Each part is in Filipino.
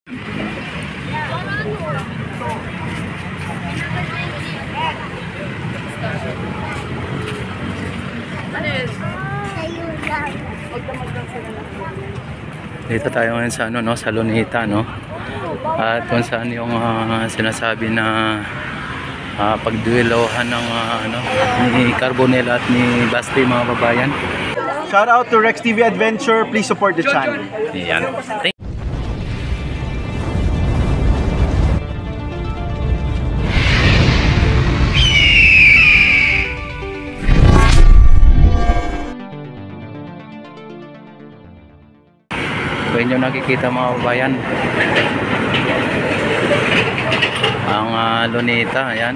Dito tayo ngayon sa ano, no, sa Luneta, no. At kung saan yung sinasabi na pagduelohan ng ano, ni Carbonell at ni Basti, mga babayan. Shout out to Rex TV Adventure. Please support the channel. Ayan. So inyo nakikita, mga babayan, ang Luneta, ayan.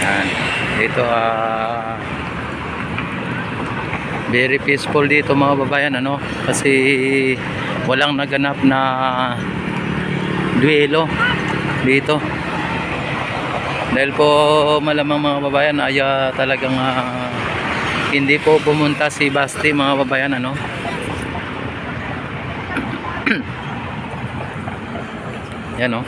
Ayan. Dito very peaceful dito, mga babayan, ano, kasi walang naganap na duelo dito. Dahil po malamang, mga babayan, ay talagang hindi po pumunta si Basti, mga babayan, ano. Yan, oh.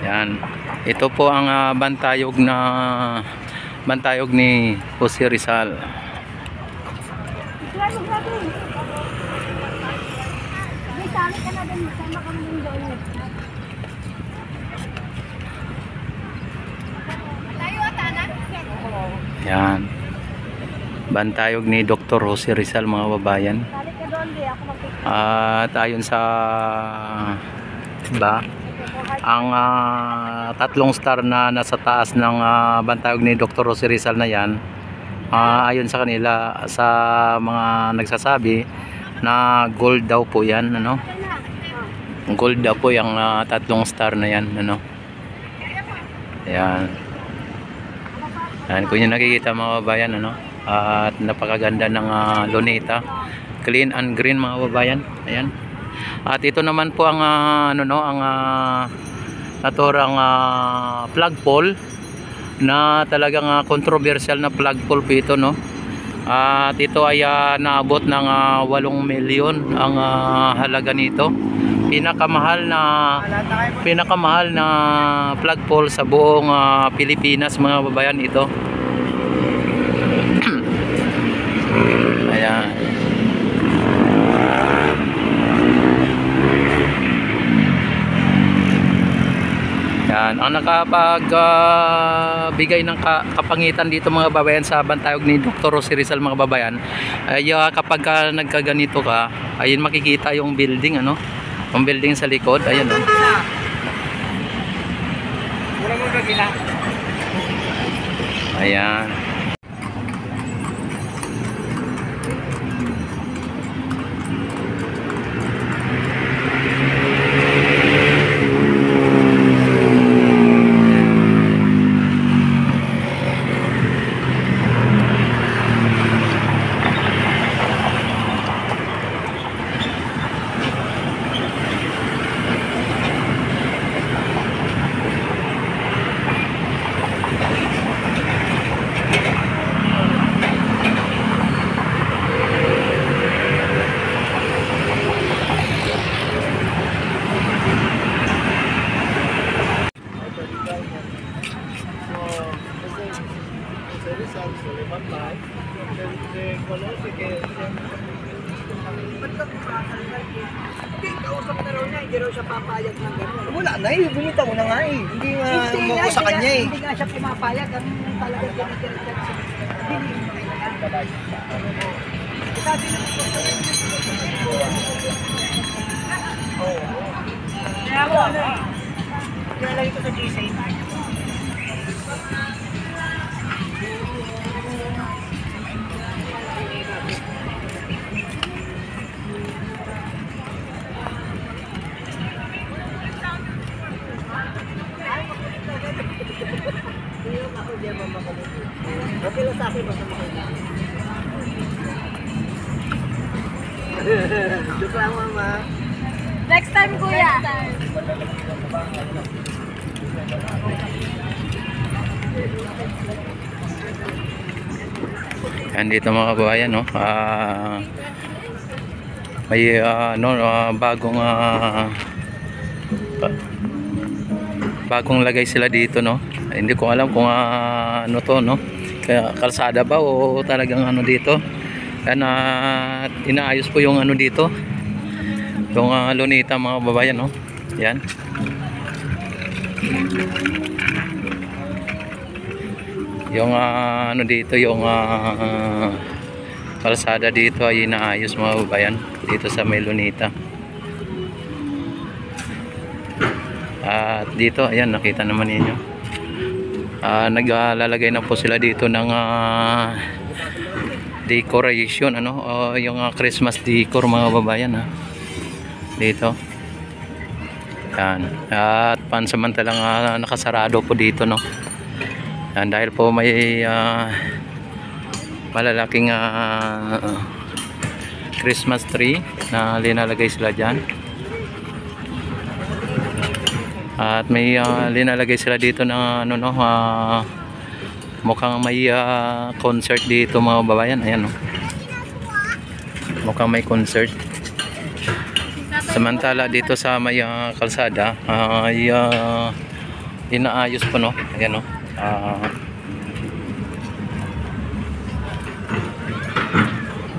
Yan. Ito po ang bantayog ni Jose Rizal. Yan. Bantayog ni Dr. Jose Rizal, mga babayan. At ayon sa ang tatlong star na nasa taas ng bantayog ni Dr. Jose Rizal na yan, ayon sa kanila, sa mga nagsasabi na gold daw po yan, ano, gold daw po yung tatlong star na yan, ano. Ayan. Ayan, kung yung nakikita, mga babayan, ano, at napakaganda ng Luneta, clean and green, mga babayan. Ayan. At ito naman po ang ano, no, ang naturang flagpole na talagang controversial na flagpole po ito, no. At ito ay naabot ng 8 milyon ang halaga nito. Pinakamahal na flagpole sa buong Pilipinas, mga babayan, ito. Ayan. Yan, ang nakapagbigay ng kapangitan dito, mga babayan, sa bantayog ni Dr. Jose Rizal, mga babayan, ay kapag nagkaganito ka, ayun, makikita yung building, ano, yung building sa likod, ayan, oh. Ayan. Hindi raw siya papayag ng gano'n. Wala na eh, bumita mo na nga eh. Hindi nga mo sa kanya eh. Hindi nga siya pumapayag, ganun talaga tinitiritan siya. Hindi mo kailangan. Sabi naman po sa rin. Kaya ako ano eh. Nalagay ko sa GC. Okay lang sa akin, basta makita. Joke lang, mama. Next time, kuya. Yan dito mga kababayan, no? May bagong lagay sila dito, no? Hindi ko alam kung ano to, no? Kaya kalsada ba o talagang ano dito. Yan, inaayos po yung ano dito, yung lunita mga kababayan, no? Yan. Yung ano dito, yung kalsada dito ay inaayos mga kababayan dito sa may lunita. At dito, ayan, nakita naman ninyo, naglalagay na po sila dito ng decoration, ano, yung Christmas decor mga kababayan, dito. Yan. At pansamantalang nakasarado po dito, no. Yan, dahil po may malalaking Christmas tree na linalagay sila dyan. At may linalagay sila dito na ano, no, mukhang may concert dito mga babayan. Ayan, no. Mukhang may concert. Samantala dito sa may kalsada ay inaayos po, no. Ayan, no.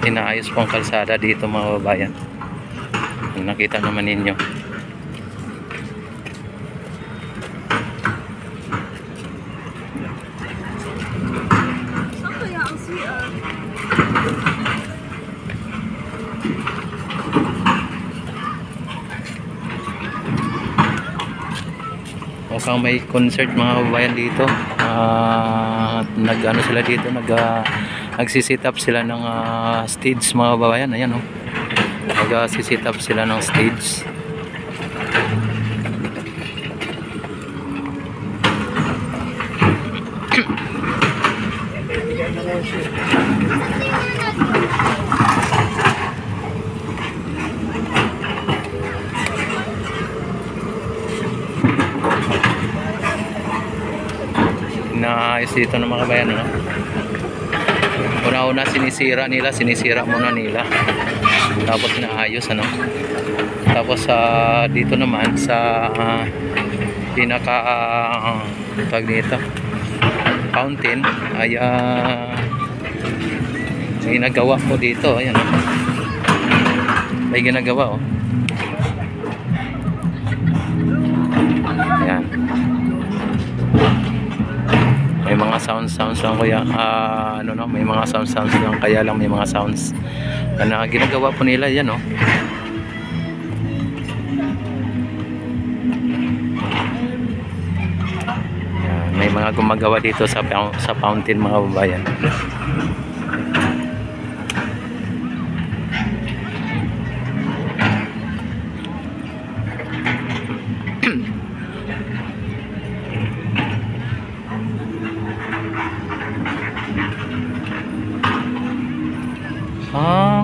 Inaayos po ang kalsada dito mga babayan. Nakita naman ninyo. Mukhang may concert mga kababayan dito. Nag-ano sila dito, nagsisit up sila ng stage mga kababayan. Ayan, oh. Nagsisit up sila ng stage. Naayos dito ng mga kabayan, no? Una-una sinisira muna nila, tapos naayos, ano. Tapos dito naman sa pinaka tag dito fountain ay may ginagawa po dito. Ayan, oh. May ginagawa, oh. Ayan. May mga sounds lang kuya, ano, no, may mga sounds lang, kaya lang may mga sounds na ginagawa po nila. Yan, oh. Yan, may mga gumagawa dito sa fountain mga babayan.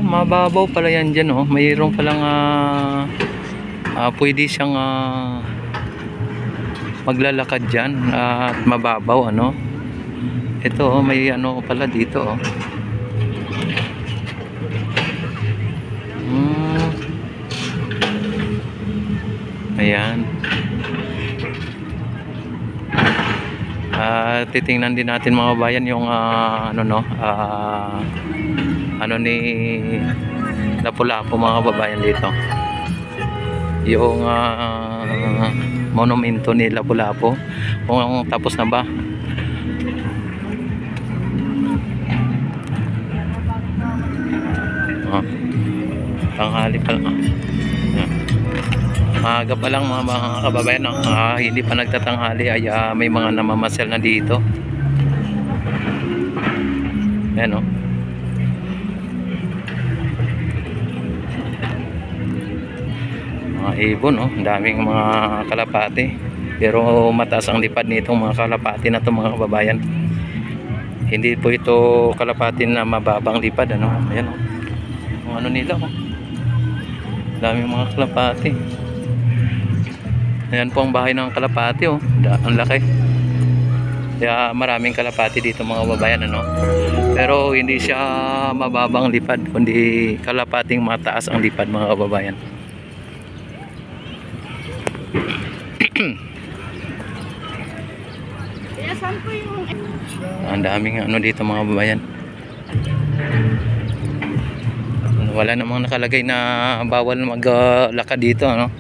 Mababaw pala yan dyan, oh. Mayroon palang pwede siyang maglalakad dyan at mababaw, ano. Ito, oh, may ano pala dito, oh. Ayan. Titingnan din natin mga bayan yung ano, no, ano ni Lapu-Lapu mga kababayan dito, yung monumento ni Lapu-Lapu, kung tapos na ba. Tanghali pa lang, maaga pa lang mga kababayan, no? Hindi pa nagtatanghali ay may mga namamasyal na dito. Ayan, no. Mga ibon, no? Daming mga kalapati, pero mataas ang lipad nitong mga kalapati na to mga kababayan. Hindi po ito kalapati na mababang lipad, ano. Ayan, no. Kung ano nila, oh. daming mga kalapati. Ayan po ang bahay ng kalapati, oh. Ang laki. Kaya maraming kalapati dito mga babayan, ano. Pero hindi siya mababang lipad, kundi kalapating mataas ang lipad mga kababayan. Saan po yung... Ang daming ano dito mga kababayan. Wala namang nakalagay na bawal maglakad dito, ano.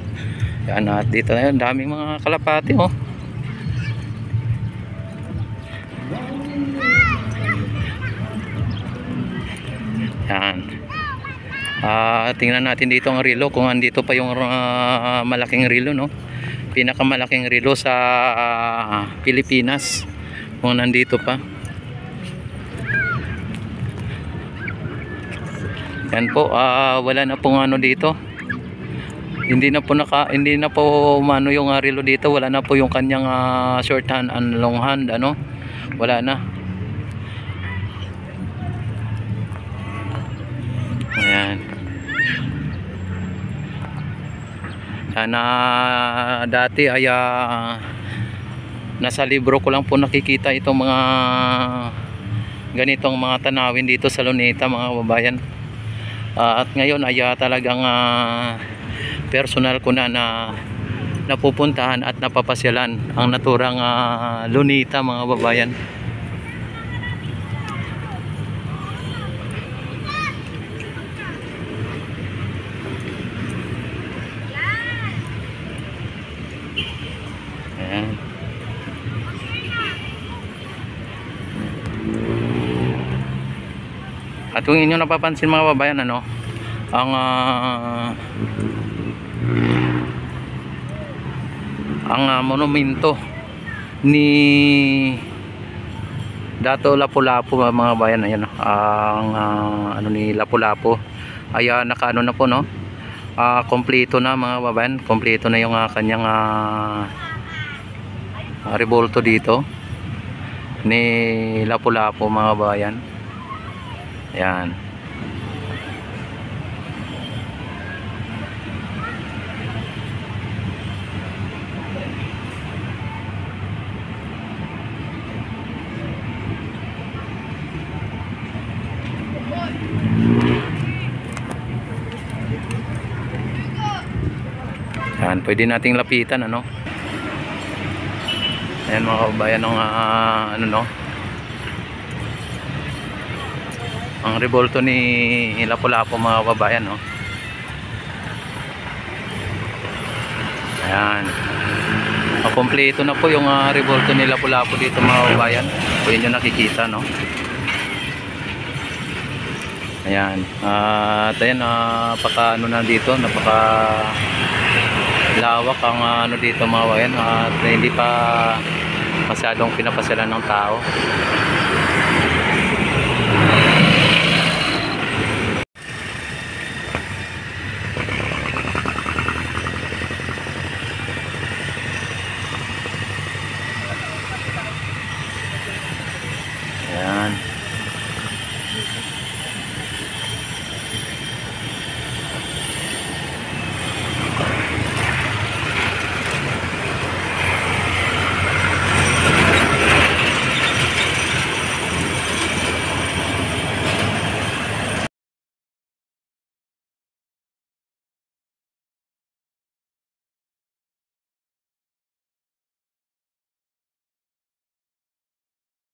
Yan, at dito na yun, daming mga kalapati, oh. Yan. Tingnan natin dito ang relo, kung andito pa yung malaking relo, no. Pinakamalaking relo sa Pilipinas, kung nandito pa. Yan po, wala na pong ano dito. Hindi na po umano yung relo dito, wala na po yung kanyang short hand and long hand, ano. Wala na. Ayan. Sana dati ay nasa libro ko lang po nakikita itong mga ganitong mga tanawin dito sa Luneta mga kababayan. At ngayon ay talagang personal ko na napupuntahan at napapasyalan ang naturang Luneta mga kababayan. Ayan. At kung inyo napapansin mga kababayan, ano, ang monumento ni Dato Lapu-Lapu mga kababayan, ayan, ang ano ni Lapu-Lapu ay nakaano na po, no. Kompleto na mga kababayan, kompleto na yung kanyang rebolto dito ni Lapu-Lapu mga kababayan. Yan. Yan, pwede nating lapitan, ano. Ayan mga kababayan, ng ano, no, ang rebolto ni Lapu-Lapu mga kababayan, no. Ayan, kompleto na po yung rebolto ni Lapu-Lapu dito mga kababayan. Pwede nyo nakikita, no. Ayan, at ayan, napaka ano na dito, napaka lawak ang ano dito mga kababayan, at hindi pa masyadong pinapasyalan ng tao.